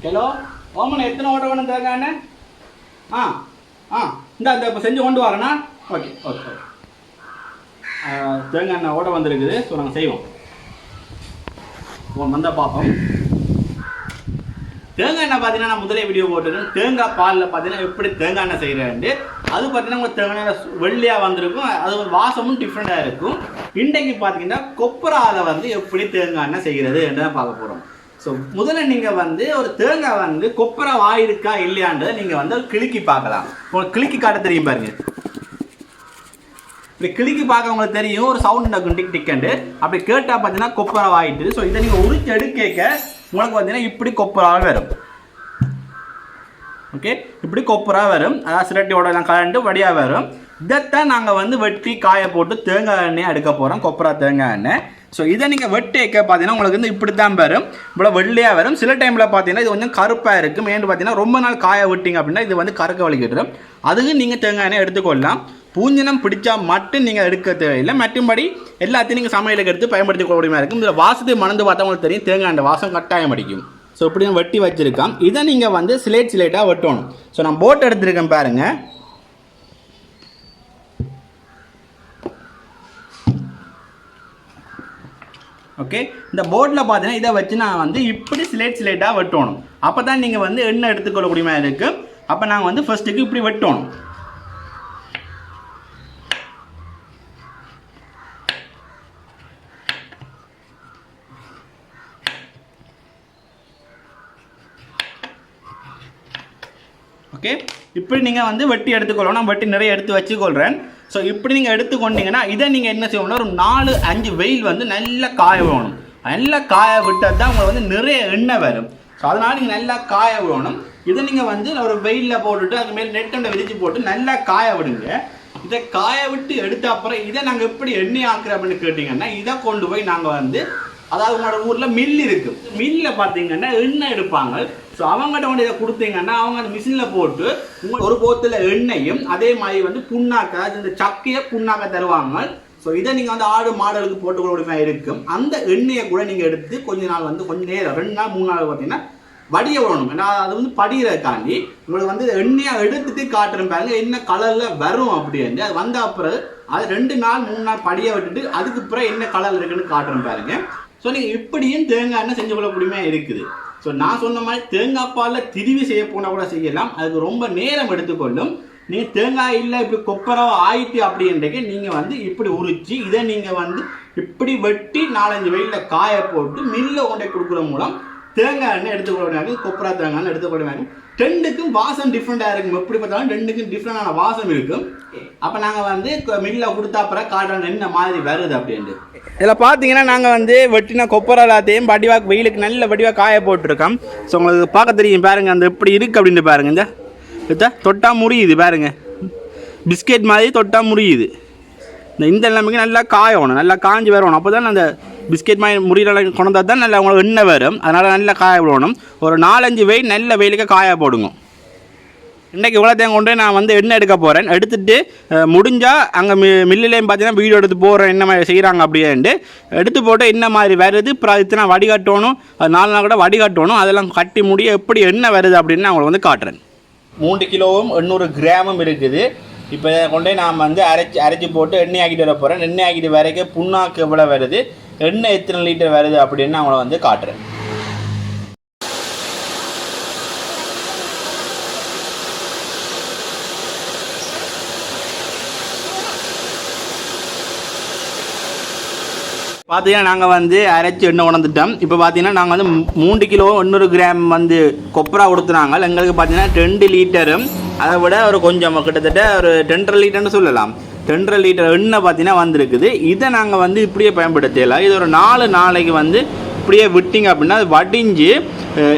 Kilo ஓமனை எத்தனை ஓட்ட வேணும் தேங்காண்ணே? ஆ ஆ இந்த இப்போ செஞ்சு கொண்டு வரேண்ணா. Okay okay okay. தேங்காய் எண்ணெய் ஓட வந்துருக்குது. ஸோ நாங்கள் செய்வோம். வந்தால் பார்ப்போம். தேங்காய் எண்ணெய் பார்த்தீங்கன்னா நான் முதலே வீடியோ போட்டுருக்கேன். தேங்காய் பாலில் பார்த்தீங்கன்னா எப்படி தேங்காய் எண்ணெய் செய்கிறேன்ட்டு. அது பார்த்தீங்கன்னா உங்களுக்கு தேங்காய் வெள்ளையாக வந்திருக்கும். அது ஒரு வாசமும் டிஃப்ரெண்ட்டாக இருக்கும். இன்றைக்கு பார்த்தீங்கன்னா கொப்பராவில் வந்து எப்படி தேங்காய் எண்ணெய் செய்கிறது என்று தான் பார்க்க போகிறோம். ஸோ முதல்ல நீங்கள் வந்து ஒரு தேங்காய் வந்து கொப்பரை வாயிருக்கா இல்லையான்றதை நீங்கள் வந்து கிளிக்கி பார்க்கலாம். உங்களுக்கு கிளிக்கி காட்ட தெரியும் பாருங்க. இப்படி கிளிக்கி பார்க்க உங்களுக்கு தெரியும். ஒரு சவுண்ட் நடக்கும் டிக் டிக்கண்டு. அப்படி கேட்டால் பார்த்தீங்கன்னா கொப்பரை வாயிட்டு. ஸோ இதை நீங்கள் உரிச்சு எடுக்க உங்களுக்கு பார்த்தீங்கன்னா இப்படி கொப்பராக வரும். ஓகே, இப்படி கொப்பராக வரும். அதாவது சிரட்டியோட எல்லாம் கலண்டு வடியாக வரும். இதைத்தான் நாங்கள் வந்து வெட்டி காய போட்டு தேங்காய் எண்ணெய் எடுக்க போகிறோம். கொப்பரா தேங்காய் எண்ணெய். ஸோ இதை நீங்கள் வெட்டி வைக்க பார்த்தீங்கன்னா உங்களுக்கு வந்து இப்படி தான் வரும். இவ்வளோ வெள்ளையாக வரும். சில டைமில் பார்த்தீங்கன்னா இது கொஞ்சம் கருப்பாக இருக்கும். ஏன்னு பார்த்தீங்கன்னா ரொம்ப நாள் காய விட்டிங்க அப்படின்னா இது வந்து கருக்க வலிக்கிட்டுரும். அதுக்கு நீங்கள் தேங்காய் எண்ணெய் எடுத்துக்கொள்ளலாம். பூஞ்சனம் பிடிச்சா மட்டும் நீங்கள் எடுக்க தேவையில்லை. மற்றும்படி எல்லாத்தையும் நீங்கள் சமையலுக்கு எடுத்து பயன்படுத்தி கொள்ளக்கூடியமாக இருக்கும். இதில் வாசத்தை மணந்து பார்த்தா உங்களுக்கு தெரியும். தேங்காய் எண்ணெய் வாசம் கட்டாயம் அடிக்கும். ஸோ இப்படி நான் வெட்டி வச்சுருக்கேன். இதை நீங்கள் வந்து சிலேட்டாக வெட்டணும். ஸோ நான் போட் எடுத்துருக்கேன் பாருங்கள். ஓகே, இந்த போர்டில் பார்த்தீங்கன்னா இதை வச்சு நான் வந்து இப்படி சிலேட்டாக வெட்டணும். அப்போ தான் நீங்கள் வந்து எண்ணெய் எடுத்துக்கொள்ளக்கூடிய மாதிரி இருக்குது. அப்போ நாங்கள் வந்து ஃபர்ஸ்ட்டுக்கு இப்படி வெட்டணும். ஓகே, இப்படி நீங்கள் வந்து வெட்டி எடுத்துக்கொள்ளணும். நான் வெட்டி நிறைய எடுத்து வச்சுக்கொள்கிறேன். ஸோ இப்படி நீங்கள் எடுத்துக்கொண்டீங்கன்னா இதை நீங்கள் என்ன செய்யணும்னா ஒரு 4-5 வெயில் வந்து நல்லா காய விடணும். நல்லா காய விட்டால் தான் உங்களுக்கு வந்து நிறைய எண்ணெய் வரும். ஸோ அதனால் நீங்கள் நல்லா காய விடணும். இதை நீங்கள் வந்து ஒரு வெயிலில் போட்டுட்டு அது மேலே நெட்டண்டை விரிச்சு போட்டு நல்லா காய விடுங்க. இதை காய விட்டு எடுத்த அப்புறம் இதை நாங்கள் எப்படி எண்ணெய் ஆக்குறோம் அப்படின்னு கேட்டிங்கன்னா இதை கொண்டு போய் நாங்கள் வந்து அதாவது உங்களோட ஊரில் மில் இருக்குது. மில்லில் பார்த்தீங்கன்னா எண்ணெய் எடுப்பாங்க. ஸோ அவங்ககிட்ட கொண்டு இதை கொடுத்தீங்கன்னா அவங்க அந்த மிஷினில் போட்டு ஒரு போத்தில் எண்ணெயும் அதே மாதிரி வந்து புண்ணாக்க அது இந்த சக்கையை புண்ணாக்க தருவாங்க. ஸோ இதை நீங்கள் வந்து ஆடு மாடுகளுக்கு போட்டுக்கொள்ள இருக்கும். அந்த எண்ணெயை கூட நீங்கள் எடுத்து கொஞ்ச நாள் வந்து கொஞ்சம் நேரம் 2 நாள் 3 நாள் பார்த்தீங்கன்னா வடிய விடணும். ஏன்னா அது வந்து படிகிறதுக்காண்டி உங்களுக்கு வந்து எண்ணெயை எடுத்துட்டு காட்டுறேன் பாருங்க என்ன கலரில் வரும் அப்படின்னு. அது வந்த அப்புறம் அது 2 நாள் 3 நாள் படிய விட்டுட்டு அதுக்கு அப்புறம் என்ன கலர் இருக்குன்னு காட்டுறேன் பாருங்க. ஸோ நீங்கள் இப்படியும் தேங்காய் எண்ணெய் செஞ்சு கொள்ளக்கூடியமே இருக்குது. ஸோ நான் சொன்ன மாதிரி தேங்காய் பாலில் திருவி செய்ய போனால் கூட செய்யலாம். அதுக்கு ரொம்ப நேரம் எடுத்துக்கொள்ளும். நீங்கள் தேங்காய் இல்லை இப்படி கொப்பரவா ஆயிட்டு அப்படின்றக்கு நீங்கள் வந்து இப்படி உரிச்சு இதை நீங்கள் வந்து இப்படி வெட்டி 4-5 வெயிலில் காய போட்டு மில்லில் கொண்டே கொடுக்குற மூலம் தேங்காய் எண்ணெய் எடுத்துக்கொள்ளாங்க. கொப்பரா தேங்காய் எண்ணெய் எடுத்துக்கொள்ளாங்க. ரெண்டுக்கும் வாசம் டிஃப்ரெண்ட்டாக இருக்கும். எப்படி பார்த்தாலும் ரெண்டுக்கும் டிஃப்ரெண்டான வாசம் இருக்கும். அப்போ நாங்கள் வந்து மில்லில் கொடுத்தா அப்புறம் காட்டுறோம் என்ன மாதிரி வருது அப்படின்ட்டு. இதில் பார்த்தீங்கன்னா நாங்கள் வந்து வெட்டின கொப்பரை எல்லாத்தையும் வடிவாக வெயிலுக்கு நல்ல வடிவாக காய போட்டிருக்கோம். ஸோ உங்களுக்கு பார்க்க தெரியும் பாருங்கள் அந்த எப்படி இருக்குது அப்படின்ட்டு பாருங்கள். இந்த தொட்டா முறியுது பாருங்கள். பிஸ்கெட் மாதிரி தொட்டா முறியுது. இந்த எல்லாமே நல்லா காயணும். நல்லா காஞ்சி வரணும். அப்போ தான் அந்த பிஸ்கெட் மாதிரி முறியெல்லாம் கொண்டு தான் நல்லா உங்களுக்கு எண்ணெய் வரும். அதனால் நல்லா காய விடணும். ஒரு 4-5 வெயில் நல்ல வெயிலுக்கு காய போடுங்க. இன்றைக்கி இவ்வளோத்தையும் கொண்டு நான் வந்து எண்ணெய் எடுக்க போகிறேன். எடுத்துகிட்டு முடிஞ்சால் அங்கே மில்லுலேயும் பார்த்தீங்கன்னா வீடியோ எடுத்து போகிறேன் என்ன மாதிரி செய்கிறாங்க அப்படின்ட்டு. எடுத்து போட்டு என்ன மாதிரி வருது அப்புறம் இத்தனை வடிகட்டணும். அது 4 நாள் கூட வடிகட்டணும். அதெல்லாம் கட்டி முடிய எப்படி எண்ணெய் வருது அப்படின்னு நான் உங்களுக்கு வந்து காட்டுறேன். 3 கிலோவும் 800 கிராமும் இருக்குது. இப்போ கொண்டே நான் வந்து அரைச்சி போட்டு எண்ணெய் ஆக்கிட்டு வர போகிறேன். எண்ணெய் ஆக்கிட்டு வரைக்கும் புண்ணாக்கு எவ்வளோ வருது எண்ணெய் எத்தனை லிட்டர் வருது அப்படின்னு நான் அவங்கள வந்து காட்டுறேன். பார்த்தீங்கன்னா நாங்கள் வந்து அரைச்சி எண்ணெய் உணர்ந்துட்டோம். இப்போ பார்த்தீங்கன்னா நாங்கள் வந்து 3 கிலோ 800 கிராம் வந்து கொப்பரா கொடுத்துனாங்க. எங்களுக்கு பார்த்தீங்கன்னா 2 லிட்டரும் அதை விட ஒரு கொஞ்சம் கிட்டத்தட்ட ஒரு 2.5 லிட்டர்னு சொல்லலாம். 2.5 லிட்டர் எண்ணெய் பார்த்தீங்கன்னா வந்திருக்குது. இதை நாங்கள் வந்து இப்படியே பயன்படுத்தலாம். இது ஒரு 4 நாளைக்கு வந்து இப்படியே விட்டிங்க அப்படின்னா அது வடிஞ்சு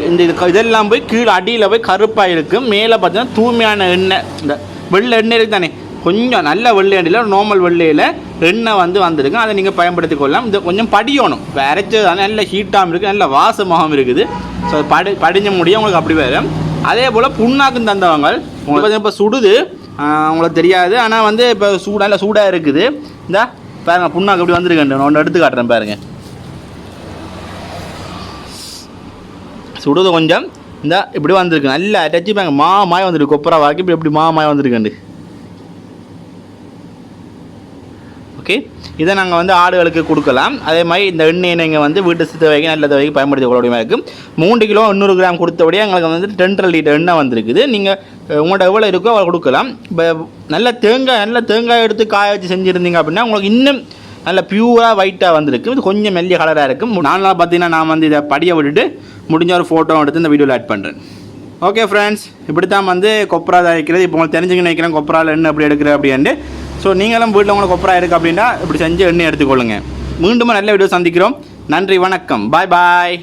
இந்த இதெல்லாம் போய் கீழே அடியில் போய் கருப்பாக இருக்கும். மேலே பார்த்தீங்கன்னா தூய்மையான எண்ணெய் இந்த வெள்ளை எண்ணெய் இருக்குது தானே கொஞ்சம் நல்ல வெள்ளை எண்ணெயில் நார்மல் வெள்ளையில் எண்ணெய் வந்து வந்திருக்கு. அதை நீங்கள் பயன்படுத்தி கொள்ளலாம். இது கொஞ்சம் படியணும். இப்போ அரைச்சது நல்ல ஹீட்டாகவும் இருக்குது நல்ல வாசமாகவும் இருக்குது. ஸோ படிஞ்ச முடியும் உங்களுக்கு அப்படி வரும். அதே போல் புண்ணாக்கும் தந்தவங்க உங்களுக்கு இப்போ சுடுது உங்களுக்கு தெரியாது. ஆனால் வந்து இப்போ நல்ல சூடாக இருக்குது. இந்த பாருங்கள் புண்ணாக்கு எப்படி வந்துருக்கேன். நான் ஒன்று எடுத்து காட்டுறேன் பாருங்கள். சுடுது கொஞ்சம் இந்த இப்படி வந்திருக்கு நல்லா டச்சு பாங்க மாமாய் வந்துருக்கு கொப்பரா வாக்கி இப்படி எப்படி மாமாய் வந்திருக்குண்டு ஓகே இதை நாங்கள் வந்து ஆடுகளுக்கு கொடுக்கலாம் அதே மாதிரி இந்த எண்ணெயை நீங்கள் வந்து வீட்டு தேவைக்கு நல்ல தேவைக்கு பயன்படுத்தி கொள்ளக்கூடிய இருக்குது 3 கிலோ 800 கிராம் கொடுத்தபடியே எங்களுக்கு வந்து 2.5 லிட்டர் எண்ணெய் வந்திருக்குது நீங்கள் உங்கள்கிட்ட எவ்வளோ இருக்கோ அவ்வளோ கொடுக்கலாம் இப்போ நல்ல தேங்காய் எடுத்து காய வச்சு செஞ்சுருந்தீங்க அப்படின்னா உங்களுக்கு இன்னும் நல்ல பியூராக ஒயிட்டாக வந்திருக்கு இது கொஞ்சம் மெல்லிய கலராக இருக்கும் நான்லாம் பார்த்தீங்கன்னா நான் வந்து இதை படியை விட்டுட்டு முடிஞ்ச ஒரு ஃபோட்டோ எடுத்து இந்த வீடியோவில் ஆட் பண்ணுறேன் ஓகே ஃப்ரெண்ட்ஸ் இப்படி தான் வந்து கொப்பரா தயாரிக்கிறது இப்போ உங்களுக்கு தெரிஞ்சுக்க நினைக்கிறேன் கொப்பராவில் எண்ணெய் எப்படி எடுக்கிறது அப்படின்ட்டு ஸோ நீங்களும் வீட்டில் உங்களுக்கு கொப்பரா இருக்குது அப்படின்னா இப்படி செஞ்சு எண்ணெய் எடுத்துக்கொள்ளுங்க மீண்டும் நல்ல வீடியோ சந்திக்கிறோம் நன்றி வணக்கம் பாய் பாய்